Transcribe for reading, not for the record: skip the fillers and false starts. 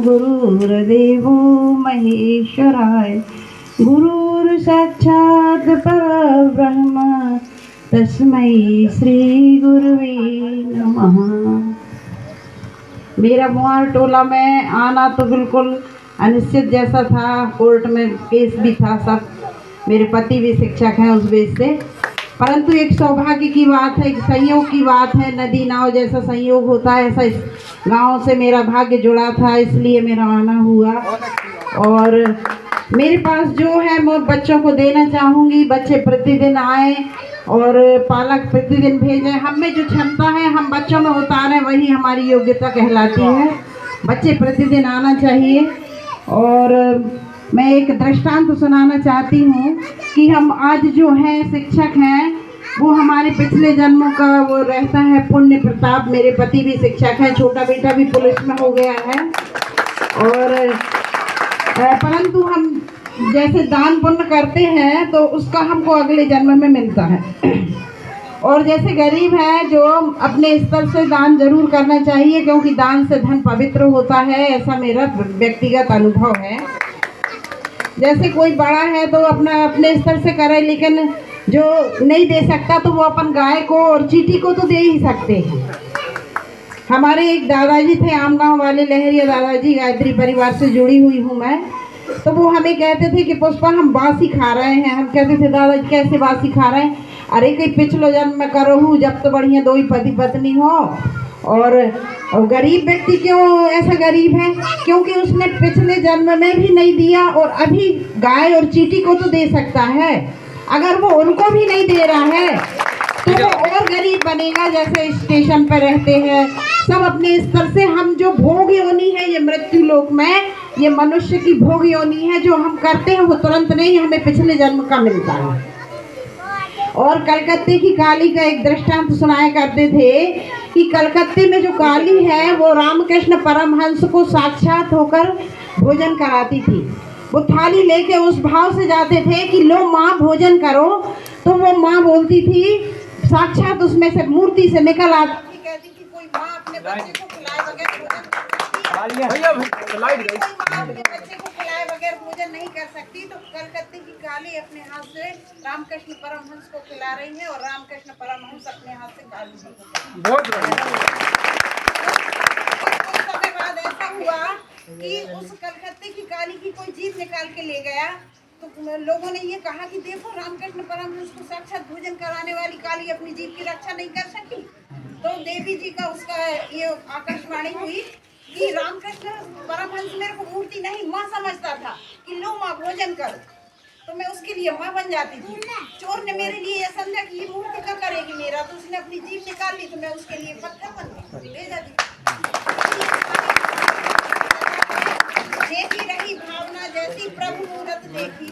गुरुर्देवो महेश्वराय गुरुर् साक्षात् परब्रह्म तस्मै श्री गुरुवे नमः। मेरा मुआर टोला में आना तो बिल्कुल अनिश्चित जैसा था। कोर्ट में केस भी था, सब मेरे पति भी शिक्षक हैं उस बेस से, परंतु एक सौभाग्य की बात है, एक संयोग की बात है। नदी नाव जैसा संयोग होता है ऐसा इस गांव से मेरा भाग्य जुड़ा था, इसलिए मेरा आना हुआ। और मेरे पास जो है मैं बच्चों को देना चाहूँगी। बच्चे प्रतिदिन आए और पालक प्रतिदिन भेजें। हम में जो क्षमता है हम बच्चों में उतारें, वही हमारी योग्यता कहलाती है। बच्चे प्रतिदिन आना चाहिए। और मैं एक दृष्टांत सुनाना चाहती हूँ कि हम आज जो हैं शिक्षक हैं, वो हमारे पिछले जन्मों का वो रहता है पुण्य प्रताप। मेरे पति भी शिक्षक हैं, छोटा बेटा भी पुलिस में हो गया है। और परंतु हम जैसे दान पुण्य करते हैं तो उसका हमको अगले जन्म में मिलता है। और जैसे गरीब है जो अपने स्तर से दान जरूर करना चाहिए, क्योंकि दान से धन पवित्र होता है, ऐसा मेरा व्यक्तिगत अनुभव है। जैसे कोई बड़ा है तो अपने स्तर से करे, लेकिन जो नहीं दे सकता तो वो अपन गाय को और चींटी को तो दे ही सकते हैं। हमारे एक दादाजी थे आमगांव वाले, लहरिया दादाजी, गायत्री परिवार से जुड़ी हुई हूँ मैं। तो वो हमें कहते थे कि पुष्पा हम बासी खा रहे हैं। हम कहते थे दादाजी कैसे बासी खा रहे हैं? अरे कहीं पिछलो जन्म में करो हूँ, जब तो बढ़िया दो ही पति पत्नी हो। और गरीब व्यक्ति क्यों ऐसा गरीब है? क्योंकि उसने पिछले जन्म में भी नहीं दिया और अभी गाय और चींटी को तो दे सकता है। अगर वो उनको भी नहीं दे रहा है तो वो और गरीब बनेगा। जैसे स्टेशन पर रहते हैं सब अपने स्तर से, हम जो भोग योनि है ये मृत्यु लोक में, ये मनुष्य की भोग योनि है। जो हम करते हैं वो तुरंत नहीं, हमें पिछले जन्म का मिलता है। और कलकत्ते की काली का एक दृष्टांत सुनाया करते थे कि कलकत्ते में जो काली है वो रामकृष्ण परमहंस को साक्षात होकर भोजन कराती थी। वो थाली लेके उस भाव से जाते थे कि लो माँ भोजन करो, तो वो माँ बोलती थी, साक्षात उसमें से मूर्ति से निकल आती थी, कहती थी कोई माँ अपने बच्चे को खिलाए बगैर भोजन नहीं कर सकती। तो कलकत्ते की काली अपने हाथ से रामकृष्ण परमहंस को खिला रही है और रामकृष्ण परमहंस अपने हाथ से काली। बहुत समय बाद ऐसा हुआ कि उस कलकत्ते की काली की कोई जीभ निकाल के ले गया। तो लोगों ने ये कहा कि देखो रामकृष्ण परमहंस को साक्षात भोजन कराने वाली काली अपनी जीभ की रक्षा नहीं कर सकती। तो देवी जी का उसका ये आकाशवाणी हुई कि रामकृष्ण परमहंस मेरे को मूर्ति नहीं माँ समझता था कि लो माँ भोजन कर, तो मैं उसके लिए माँ बन जाती थी। चोर ने मेरे लिए ये समझा कि ये मूर्ति क्या करेगी मेरा, तो उसने अपनी जीभ निकाल ली, तो मैं उसके लिए पत्थर बन गई, ले जाती। देखी रही भावना जैसी प्रभु मूरत देखी।